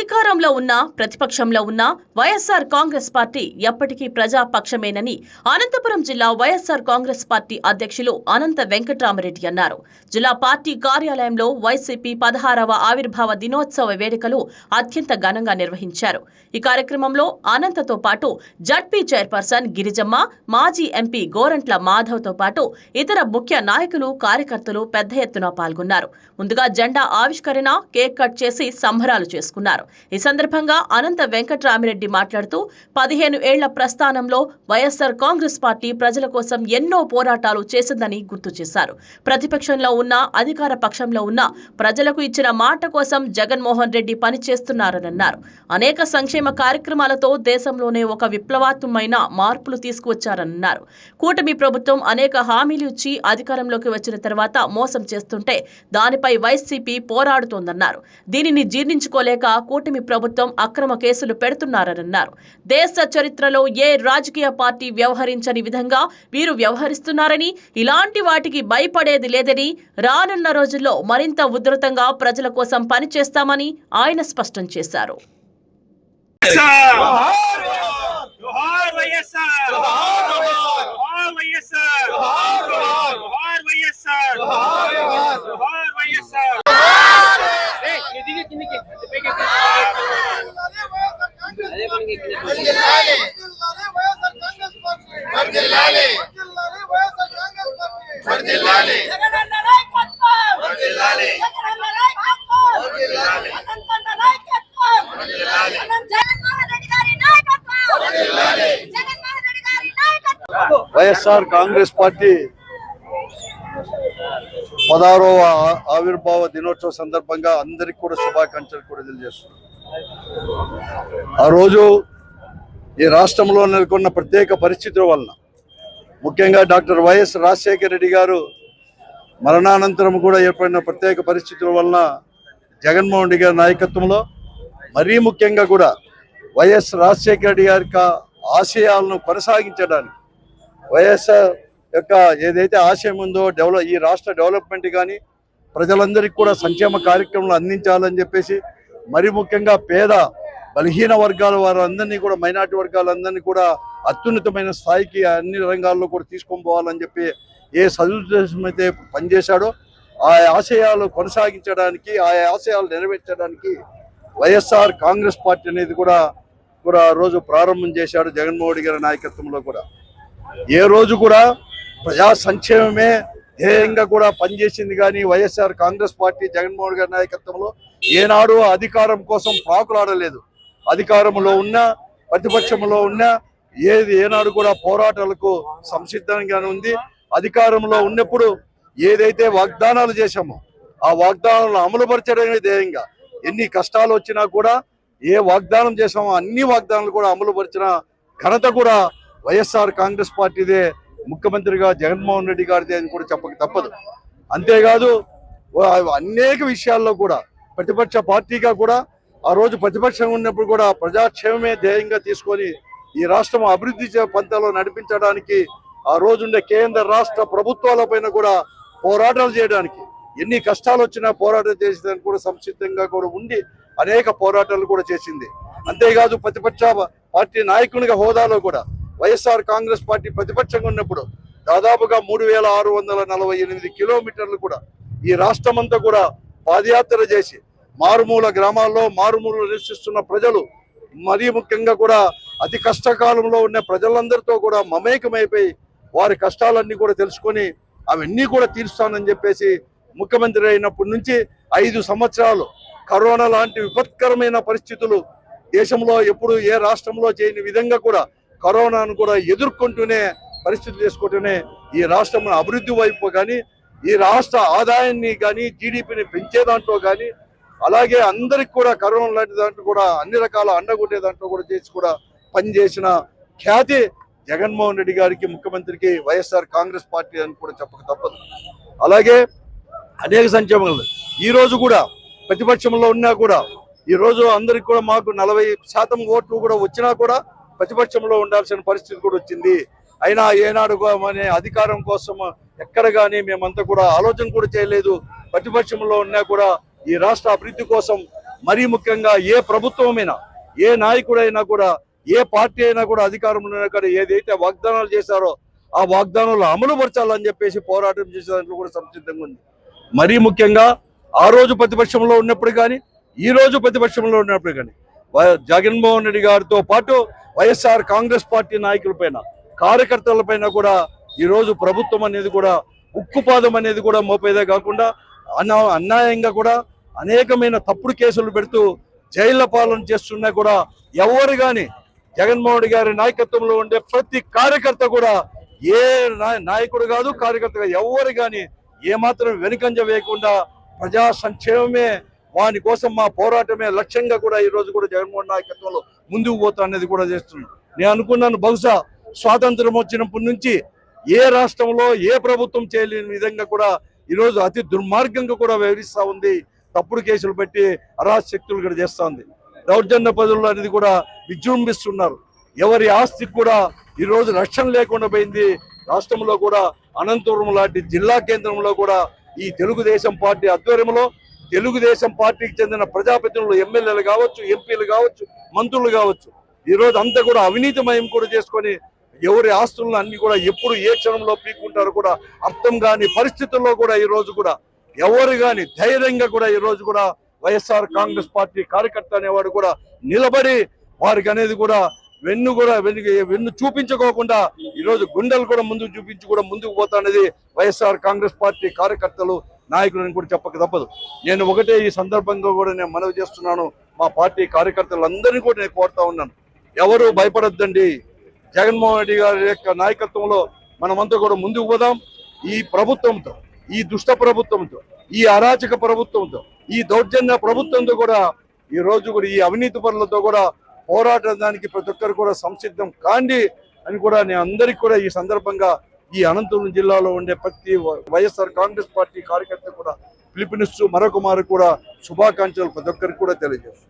అధికారంలో ఉన్న ప్రతిపక్షంలో ఉన్న వైఎస్ఆర్ కాంగ్రెస్ పార్టీ ఎప్పటికీ ప్రజాపక్షమేనని అనంతపురం జిల్లా వైఎస్ఆర్ కాంగ్రెస్ పార్టీ అధ్యక్షులు అనంత వెంకట్రామరెడ్డి అన్నారు. జిల్లా పార్టీ కార్యాలయంలో వైసీపీ 16వ ఆవిర్భావ దినోత్సవ వేడుకలు అత్యంత ఘనంగా నిర్వహించారు. ఈ కార్యక్రమంలో అనంతతో పాటు జడ్పీ చైర్పర్సన్ గిరిజమ్మ, మాజీ ఎంపీ గోరంట్ల మాధవ్తో పాటు ఇతర ముఖ్య నాయకులు, కార్యకర్తలు పెద్ద ఎత్తున పాల్గొన్నారు. ముందుగా జెండా ఆవిష్కరణ, కేక్ కట్ చేసి సంబరాలు చేసుకున్నారు. ఈ సందర్భంగా అనంత వెంకట్రామిరెడ్డి మాట్లాడుతూ 15 ఏళ్ల ప్రస్థానంలో వైఎస్ఆర్ కాంగ్రెస్ పార్టీ ప్రజల కోసం ఎన్నో పోరాటాలు చేసిందని గుర్తు చేశారు. ప్రతిపక్షంలో ఉన్న, అధికార పక్షంలో ఉన్న ప్రజలకు ఇచ్చిన మాట కోసం జగన్మోహన్ రెడ్డి పనిచేస్తున్నారన్నారు. అనేక సంక్షేమ కార్యక్రమాలతో దేశంలోనే ఒక విప్లవాత్మకమైన మార్పులు తీసుకువచ్చారన్నారు. కూటమి ప్రభుత్వం అనేక హామీలు ఇచ్చి అధికారంలోకి వచ్చిన తర్వాత మోసం చేస్తుంటే దానిపై వైసీపీ పోరాడుతోందన్నారు. దీనిని జీర్ణించుకోలేక కూటమి ప్రభుత్వం అక్రమ కేసులు పెడుతున్నారన్నారు. దేశ చరిత్రలో ఏ రాజకీయ పార్టీ వ్యవహరించని విధంగా వీరు వ్యవహరిస్తున్నారని, ఇలాంటి వాటికి భయపడేది లేదని, రానున్న రోజుల్లో మరింత ఉధృతంగా ప్రజల కోసం పనిచేస్తామని ఆయన స్పష్టం చేశారు. వైఎస్ఆర్ కాంగ్రెస్ పార్టీ 16వ ఆవిర్భావ దినోత్సవ సందర్భంగా అందరికి కూడా శుభాకాంక్షలు కూడా తెలియజేస్తున్నాం. ఆ రోజు ఈ రాష్ట్రంలో నెలకొన్న ప్రత్యేక పరిస్థితుల వలన, ముఖ్యంగా డాక్టర్ వైఎస్ రాజశేఖర రెడ్డి గారు మరణానంతరం కూడా ఏర్పడిన ప్రత్యేక పరిస్థితుల వలన జగన్మోహన్ రెడ్డి గారి నాయకత్వంలో, మరీ ముఖ్యంగా కూడా వైఎస్ రాజశేఖర రెడ్డి గారి ఆశయాలను కొనసాగించడానికి, వైఎస్ఆర్ యొక్క ఏదైతే ఆశయం ఉందో ఈ రాష్ట్ర డెవలప్మెంట్ కానీ, ప్రజలందరికీ కూడా సంక్షేమ కార్యక్రమాలు అందించాలని చెప్పేసి, మరి ముఖ్యంగా పేద బలహీన వర్గాల వారందరినీ కూడా, మైనార్టీ వర్గాలందరినీ కూడా అత్యున్నతమైన స్థాయికి అన్ని రంగాల్లో కూడా తీసుకొని పోవాలని చెప్పి ఏ సదుద్దేశం అయితే పనిచేశాడో ఆ ఆశయాలు కొనసాగించడానికి, ఆ ఆశయాలు నెరవేర్చడానికి వైఎస్ఆర్ కాంగ్రెస్ పార్టీ అనేది కూడా రోజు ప్రారంభం చేశాడు జగన్మోహన్ రెడ్డి గారి నాయకత్వంలో. కూడా ఏ రోజు కూడా ప్రజా సంక్షేమమే ధ్యేయంగా కూడా పనిచేసింది. కానీ వైఎస్ఆర్ కాంగ్రెస్ పార్టీ జగన్మోహన్ గారి నాయకత్వంలో ఏనాడు అధికారం కోసం పాకులాడలేదు. అధికారంలో ఉన్నా, ప్రతిపక్షంలో ఉన్నా ఏనాడు కూడా పోరాటాలకు సంసిద్ధంగానే ఉంది. అధికారంలో ఉన్నప్పుడు ఏదైతే వాగ్దానాలు చేశామో ఆ వాగ్దానాలను అమలుపరచడమే ధ్యేయంగా, ఎన్ని కష్టాలు వచ్చినా కూడా ఏ వాగ్దానం చేశామో అన్ని వాగ్దానాలు కూడా అమలుపరిచిన ఘనత కూడా వైఎస్ఆర్ కాంగ్రెస్ పార్టీదే, ముఖ్యమంత్రిగా జగన్మోహన్ రెడ్డి గారిదే అని కూడా చెప్పక తప్పదు. అంతేకాదు అనేక విషయాల్లో కూడా ప్రతిపక్ష పార్టీగా కూడా ఆ రోజు ప్రతిపక్షంగా ఉన్నప్పుడు కూడా ప్రజాక్షేమమే ధ్యేయంగా తీసుకొని ఈ రాష్ట్రం అభివృద్ధి పంతాలో నడిపించడానికి ఆ రోజుండే కేంద్ర రాష్ట్ర ప్రభుత్వాల పైన కూడా పోరాటాలు చేయడానికి, ఎన్ని కష్టాలు వచ్చినా పోరాటం చేసేదానికి కూడా సంసిద్ధంగా కూడా ఉండి అనేక పోరాటాలు కూడా చేసింది. అంతేకాదు ప్రతిపక్ష పార్టీ నాయకునిగా హోదాలో కూడా వైఎస్ఆర్ కాంగ్రెస్ పార్టీ ప్రతిపక్షంగా ఉన్నప్పుడు దాదాపుగా 3648 కిలోమీటర్లు కూడా ఈ రాష్ట్రమంతా కూడా పాదయాత్ర చేసి, మారుమూల గ్రామాల్లో మారుమూల నివసిస్తున్న ప్రజలు, మరీ ముఖ్యంగా కూడా అతి కష్టకాలంలో ఉన్న ప్రజలందరితో కూడా మమేకమైపోయి వారి కష్టాలన్నీ కూడా తెలుసుకొని అవన్నీ కూడా తీరుస్తానని చెప్పేసి ముఖ్యమంత్రి అయినప్పటి నుంచి 5 సంవత్సరాలు కరోనా లాంటి విపత్కరమైన పరిస్థితులు దేశంలో ఎప్పుడు ఏ రాష్ట్రంలో చేయని విధంగా కూడా కరోనాను కూడా ఎదుర్కొంటూనే, పరిస్థితులు చేసుకుంటూనే ఈ రాష్ట్రం అభివృద్ధి వైపు కానీ, ఈ రాష్ట్ర ఆదాయాన్ని కానీ, జీడిపిని పెంచే దాంట్లో కానీ, అలాగే అందరికి కూడా కరోనా లాంటి దాంట్లో కూడా అన్ని రకాల అండగొట్టే దాంట్లో కూడా చేసి కూడా పనిచేసిన ఖ్యాతి జగన్మోహన్ రెడ్డి గారికి, ముఖ్యమంత్రికి వైఎస్ఆర్ కాంగ్రెస్ పార్టీ అని కూడా చెప్పక తప్పదు. అలాగే అనేక సంక్షేమాలు ఈ రోజు కూడా ప్రతిపక్షంలో ఉన్నా కూడా, ఈ రోజు అందరికి కూడా మాకు 40% ఓట్లు కూడా వచ్చినా కూడా ప్రతిపక్షంలో ఉండాల్సిన పరిస్థితి కూడా వచ్చింది. అయినా ఏనాడు అనే అధికారం కోసం ఎక్కడ కానీ మేమంతా కూడా ఆలోచన కూడా చేయలేదు. ప్రతిపక్షంలో ఉన్నా కూడా ఈ రాష్ట్ర అభివృద్ధి కోసం మరీ ముఖ్యంగా ఏ ప్రభుత్వమైనా, ఏ నాయకుడైనా కూడా, ఏ పార్టీ అయినా కూడా అధికారంలో కూడా ఏదైతే వాగ్దానాలు చేశారో ఆ వాగ్దానాలు అమలు పరచాలని చెప్పేసి పోరాటం చేసేదాంట్లో కూడా సంసిద్ధంగా ఉంది. మరీ ముఖ్యంగా ఆ రోజు ప్రతిపక్షంలో ఉన్నప్పుడు కానీ, ఈ రోజు ప్రతిపక్షంలో ఉన్నప్పుడు కానీ జగన్మోహన్ రెడ్డి గారితో పాటు వైఎస్ఆర్ కాంగ్రెస్ పార్టీ నాయకులపైన, కార్యకర్తలపైన కూడా ఈరోజు ప్రభుత్వం అనేది కూడా ఉక్కుపాదం అనేది కూడా మోపేదే కాకుండా అన్యాయంగా కూడా అనేకమైన తప్పుడు కేసులు పెడుతూ జైళ్ల పాలన చేస్తున్నా కూడా ఎవరు కానీ జగన్మోహన్ రెడ్డి గారి నాయకత్వంలో ఉండే ప్రతి కార్యకర్త కూడా, ఏ నాయకుడు కాదు కార్యకర్తగా ఎవరు కానీ ఏమాత్రం వెనుకంజ వేయకుండా ప్రజా సంక్షేమమే వాని కోసం మా పోరాటమే లక్ష్యంగా కూడా ఈ రోజు కూడా జగన్మోహన్ నాయకత్వంలో ముందుకు పోతా అనేది కూడా చేస్తున్నాం. నేను అనుకున్నాను, బహుశా స్వాతంత్రం వచ్చినప్పటి నుంచి ఏ రాష్ట్రంలో ఏ ప్రభుత్వం చేయలేని విధంగా కూడా ఈరోజు అతి దుర్మార్గంగా కూడా వ్యవహరిస్తూ ఉంది. తప్పుడు కేసులు పెట్టి అరాశక్తులు కూడా చేస్తూ ఉంది. దౌర్జన్య పదులు అనేది కూడా విజృంభిస్తున్నారు. ఎవరి ఆస్తికి కూడా ఈరోజు రక్షణ లేకుండా పోయింది. రాష్ట్రంలో కూడా అనంతపురం లాంటి జిల్లా కేంద్రంలో కూడా ఈ తెలుగుదేశం పార్టీ ఆధ్వర్యంలో తెలుగుదేశం పార్టీకి చెందిన ప్రజాప్రతినిధులు, ఎమ్మెల్యేలు కావచ్చు, ఎంపీలు కావచ్చు, మంత్రులు కావచ్చు, ఈరోజు అంతా కూడా అవినీతిమయం కూడా చేసుకొని ఎవరి ఆస్తులను అన్ని కూడా ఎప్పుడు ఏ క్షణంలో పీక్కుంటారో కూడా అర్థం కాని పరిస్థితుల్లో కూడా ఈ రోజు కూడా ఎవరు కానీ ధైర్యంగా కూడా ఈ రోజు కూడా వైఎస్ఆర్ కాంగ్రెస్ పార్టీ కార్యకర్త అనేవాడు కూడా నిలబడి వారికి అనేది కూడా వెన్ను చూపించుకోకుండా ఈరోజు గుండెలు కూడా ముందుకు చూపించి కూడా ముందుకు పోతానేది వైఎస్ఆర్ కాంగ్రెస్ పార్టీ కార్యకర్తలు, నాయకులను కూడా చెప్పక తప్పదు. నేను ఒకటే ఈ సందర్భంగా కూడా నేను మనవి చేస్తున్నాను, మా పార్టీ కార్యకర్తలందరినీ కూడా నేను కోరుతా ఉన్నాను, ఎవరు భయపడొద్దండి. జగన్మోహన్ రెడ్డి గారి యొక్క నాయకత్వంలో మనమంతా కూడా ముందుకు పోదాం. ఈ ప్రభుత్వంతో, ఈ దుష్ట ప్రభుత్వంతో, ఈ అరాచక ప్రభుత్వంతో, ఈ దౌర్జన్య ప్రభుత్వంతో కూడా ఈ రోజు కూడా ఈ అవినీతి పనులతో కూడా పోరాటానికి ప్రతి ఒక్కరు కూడా సంసిద్ధం కాండి అని కూడా నేను అందరికీ కూడా ఈ సందర్భంగా ఈ అనంతపురం జిల్లాలో ఉండే ప్రతి వైఎస్ఆర్ కాంగ్రెస్ పార్టీ కార్యకర్త కూడా పిలుపునిస్తూ మరొక మారు కూడా శుభాకాంక్షలు ప్రతి ఒక్కరికి కూడా తెలియజేస్తాను.